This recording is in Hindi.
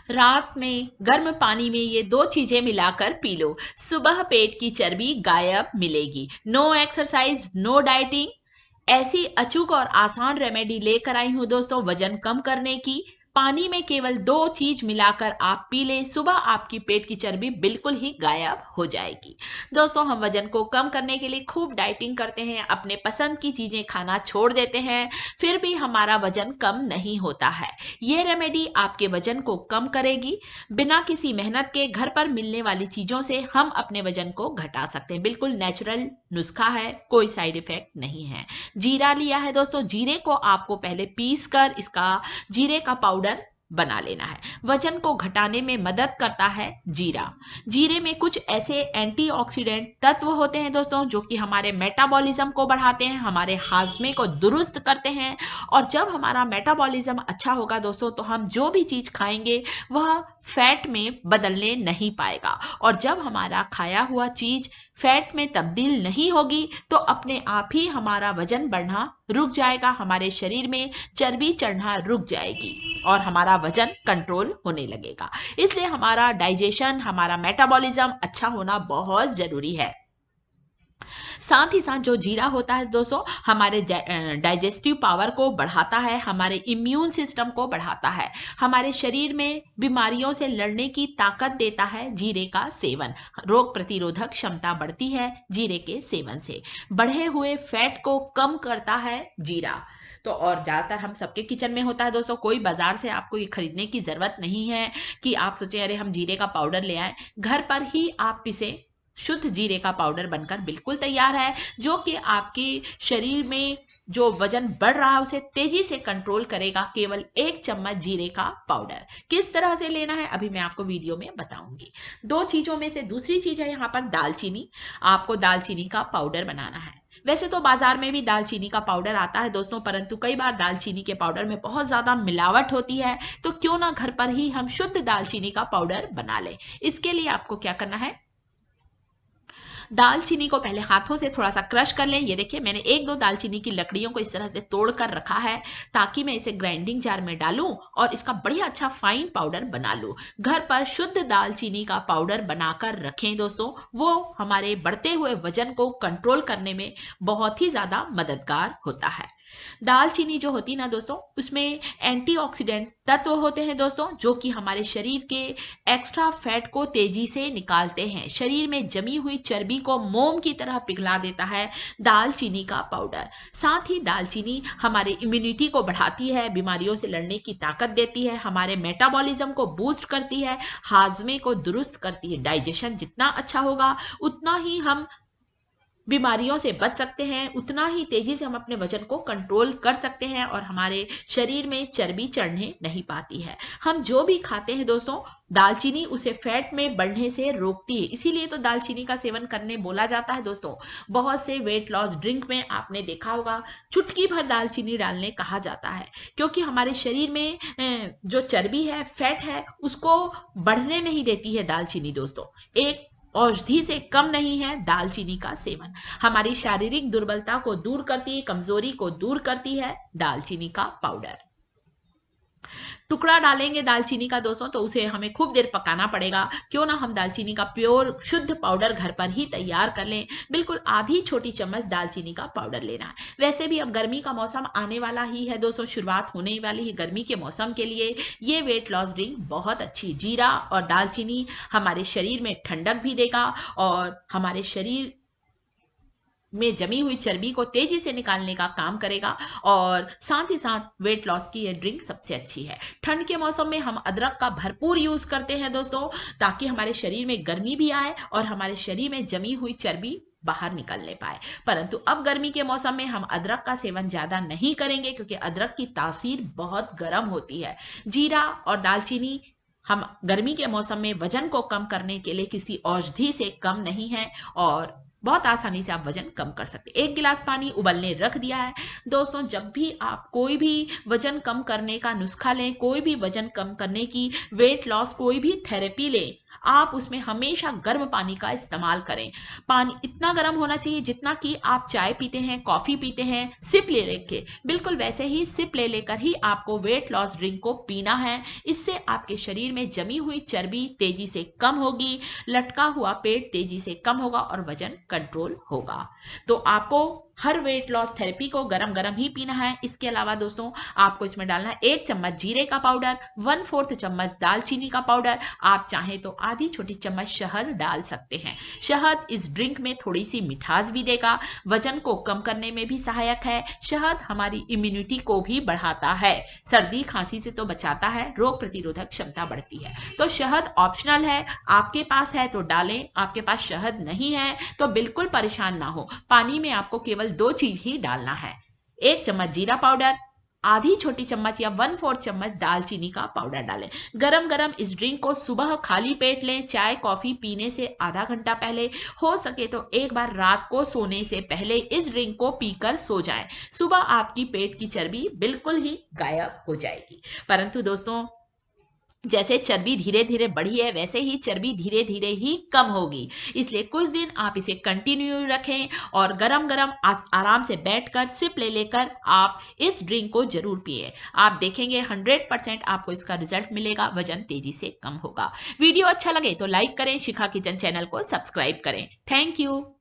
रात में गर्म पानी में ये 2 चीजें मिलाकर पी लो, सुबह पेट की चर्बी गायब मिलेगी। नो एक्सरसाइज, नो डाइटिंग, ऐसी अचूक और आसान रेमेडी लेकर आई हूं दोस्तों वजन कम करने की। पानी में केवल 2 चीज मिलाकर आप पी लें, सुबह आपकी पेट की चर्बी बिल्कुल ही गायब हो जाएगी। दोस्तों हम वजन को कम करने के लिए खूब डाइटिंग करते हैं, अपने पसंद की चीजें खाना छोड़ देते हैं, फिर भी हमारा वजन कम नहीं होता है। ये रेमेडी आपके वजन को कम करेगी। बिना किसी मेहनत के घर पर मिलने वाली चीजों से हम अपने वजन को घटा सकते हैं। बिल्कुल नेचुरल नुस्खा है, कोई साइड इफेक्ट नहीं है। जीरा लिया है दोस्तों, जीरे को आपको पहले पीस कर इसका जीरे का पाउडर बना लेना है। वजन को घटाने में मदद करता है जीरा। जीरे में कुछ ऐसे एंटीऑक्सीडेंट तत्व होते हैं दोस्तों जो कि हमारे मेटाबॉलिज्म को बढ़ाते हैं, हमारे हाजमे को दुरुस्त करते हैं। और जब हमारा मेटाबॉलिज्म अच्छा होगा दोस्तों तो हम जो भी चीज खाएंगे वह फैट में बदलने नहीं पाएगा। और जब हमारा खाया हुआ चीज फैट में तब्दील नहीं होगी तो अपने आप ही हमारा वजन बढ़ना रुक जाएगा, हमारे शरीर में चर्बी चढ़ना रुक जाएगी और हमारा वजन कंट्रोल होने लगेगा। इसलिए हमारा डाइजेशन, हमारा मेटाबॉलिज्म अच्छा होना बहुत जरूरी है। साथ ही साथ जो जीरा होता है दोस्तों हमारे डाइजेस्टिव पावर को बढ़ाता है, हमारे इम्यून सिस्टम को बढ़ाता है, हमारे शरीर में बीमारियों से लड़ने की ताकत देता है। जीरे का सेवन, रोग प्रतिरोधक क्षमता बढ़ती है जीरे के सेवन से। बढ़े हुए फैट को कम करता है जीरा। तो और ज्यादातर हम सबके किचन में होता है दोस्तों, कोई बाजार से आपको ये खरीदने की जरूरत नहीं है कि आप सोचें अरे हम जीरे का पाउडर ले आए। घर पर ही आप पिसे शुद्ध जीरे का पाउडर बनकर बिल्कुल तैयार है, जो कि आपके शरीर में जो वजन बढ़ रहा है उसे तेजी से कंट्रोल करेगा। केवल 1 चम्मच जीरे का पाउडर किस तरह से लेना है अभी मैं आपको वीडियो में बताऊंगी। 2 चीजों में से दूसरी चीज है यहाँ पर दालचीनी। आपको दालचीनी का पाउडर बनाना है। वैसे तो बाजार में भी दालचीनी का पाउडर आता है दोस्तों, परंतु कई बार दालचीनी के पाउडर में बहुत ज्यादा मिलावट होती है, तो क्यों ना घर पर ही हम शुद्ध दालचीनी का पाउडर बना लें। इसके लिए आपको क्या करना है, दालचीनी को पहले हाथों से थोड़ा सा क्रश कर लें। ये देखिए मैंने 1-2 दालचीनी की लकड़ियों को इस तरह से तोड़ कर रखा है ताकि मैं इसे ग्राइंडिंग जार में डालूं और इसका बढ़िया अच्छा फाइन पाउडर बना लूं। घर पर शुद्ध दालचीनी का पाउडर बनाकर रखें दोस्तों, वो हमारे बढ़ते हुए वजन को कंट्रोल करने में बहुत ही ज्यादा मददगार होता है। दालचीनी जो होती है ना दोस्तों उसमें एंटीऑक्सीडेंट तत्व होते हैं दोस्तों, जो कि हमारे शरीर के एक्स्ट्रा फैट को तेजी से निकालते हैं। शरीर में जमी हुई चर्बी को मोम की तरह पिघला देता है दालचीनी का पाउडर। साथ ही दालचीनी हमारे इम्यूनिटी को बढ़ाती है, बीमारियों से लड़ने की ताकत देती है, हमारे मेटाबॉलिज्म को बूस्ट करती है, हाजमे को दुरुस्त करती है। डाइजेशन जितना अच्छा होगा उतना ही हम बीमारियों से बच सकते हैं, उतना ही तेजी से हम अपने वजन को कंट्रोल कर सकते हैं और हमारे शरीर में चर्बी चढ़ने नहीं पाती है। हम जो भी खाते हैं दोस्तों दालचीनी उसे फैट में बढ़ने से रोकती है, इसीलिए तो दालचीनी का सेवन करने बोला जाता है दोस्तों। बहुत से वेट लॉस ड्रिंक में आपने देखा होगा चुटकी भर दालचीनी डालने कहा जाता है, क्योंकि हमारे शरीर में जो चर्बी है, फैट है, उसको बढ़ने नहीं देती है दालचीनी दोस्तों। एक औषधि से कम नहीं है दालचीनी का सेवन। हमारी शारीरिक दुर्बलता को दूर करती है, कमजोरी को दूर करती है दालचीनी का पाउडर। टुकड़ा डालेंगे दालचीनी का दोस्तों तो उसे हमें खूब देर पकाना पड़ेगा, क्यों ना हम दालचीनी का प्योर शुद्ध पाउडर घर पर ही तैयार कर लें। बिल्कुल आधी छोटी चम्मच दालचीनी का पाउडर लेना है। वैसे भी अब गर्मी का मौसम आने वाला ही है दोस्तों, शुरुआत होने वाली है गर्मी के मौसम के लिए ये वेट लॉस ड्रिंक बहुत अच्छी। जीरा और दालचीनी हमारे शरीर में ठंडक भी देगा और हमारे शरीर में जमी हुई चर्बी को तेजी से निकालने का काम करेगा और साथ ही साथ वेट लॉस की ये ड्रिंक सबसे अच्छी है। ठंड के मौसम में हम अदरक का भरपूर यूज करते हैं दोस्तों, ताकि हमारे शरीर में गर्मी भी आए और हमारे शरीर में जमी हुई चर्बी बाहर निकलने पाए। परंतु अब गर्मी के मौसम में हम अदरक का सेवन ज्यादा नहीं करेंगे, क्योंकि अदरक की तासीर बहुत गर्म होती है। जीरा और दालचीनी हम गर्मी के मौसम में वजन को कम करने के लिए किसी औषधि से कम नहीं है और बहुत आसानी से आप वजन कम कर सकते हैं। 1 गिलास पानी उबलने रख दिया है दोस्तों। जब भी आप कोई भी वजन कम करने का नुस्खा लें, कोई भी वजन कम करने की वेट लॉस कोई भी थेरेपी लें, आप उसमें हमेशा गर्म पानी का इस्तेमाल करें। पानी इतना गर्म होना चाहिए जितना कि आप चाय पीते हैं, कॉफी पीते हैं, सिप ले लेके, बिल्कुल वैसे ही सिप ले लेकर ही आपको वेट लॉस ड्रिंक को पीना है। इससे आपके शरीर में जमी हुई चर्बी तेजी से कम होगी, लटका हुआ पेट तेजी से कम होगा और वजन कंट्रोल होगा। तो आपको हर वेट लॉस थेरेपी को गरम गरम ही पीना है। इसके अलावा दोस्तों आपको इसमें डालना है 1 चम्मच जीरे का पाउडर, 1/4 चम्मच दालचीनी का पाउडर, आप चाहें तो आधी छोटी चम्मच शहद डाल सकते हैं। शहद इस ड्रिंक में थोड़ी सी मिठास भी देगा, वजन को कम करने में भी सहायक है। शहद हमारी इम्यूनिटी को भी बढ़ाता है, सर्दी खांसी से तो बचाता है, रोग प्रतिरोधक क्षमता बढ़ती है। तो शहद ऑप्शनल है, आपके पास है तो डालें, आपके पास शहद नहीं है तो बिल्कुल परेशान ना हो। पानी में आपको केवल 2 चीज ही डालना है, 1 चम्मच जीरा पाउडर, आधी छोटी चम्मच या 1/4 चम्मच दालचीनी का पाउडर डालें। गरम गरम इस ड्रिंक को सुबह खाली पेट लें, चाय कॉफी पीने से आधा घंटा पहले, हो सके तो एक बार रात को सोने से पहले इस ड्रिंक को पीकर सो जाएं। सुबह आपकी पेट की चर्बी बिल्कुल ही गायब हो जाएगी। परंतु दोस्तों जैसे चर्बी धीरे धीरे बढ़ी है वैसे ही चर्बी धीरे धीरे ही कम होगी, इसलिए कुछ दिन आप इसे कंटिन्यू रखें और गरम गरम आराम से बैठकर सिप ले लेकर आप इस ड्रिंक को जरूर पिए। आप देखेंगे 100% आपको इसका रिजल्ट मिलेगा, वजन तेजी से कम होगा। वीडियो अच्छा लगे तो लाइक करें, शिखा किचन चैनल को सब्सक्राइब करें। Thank you.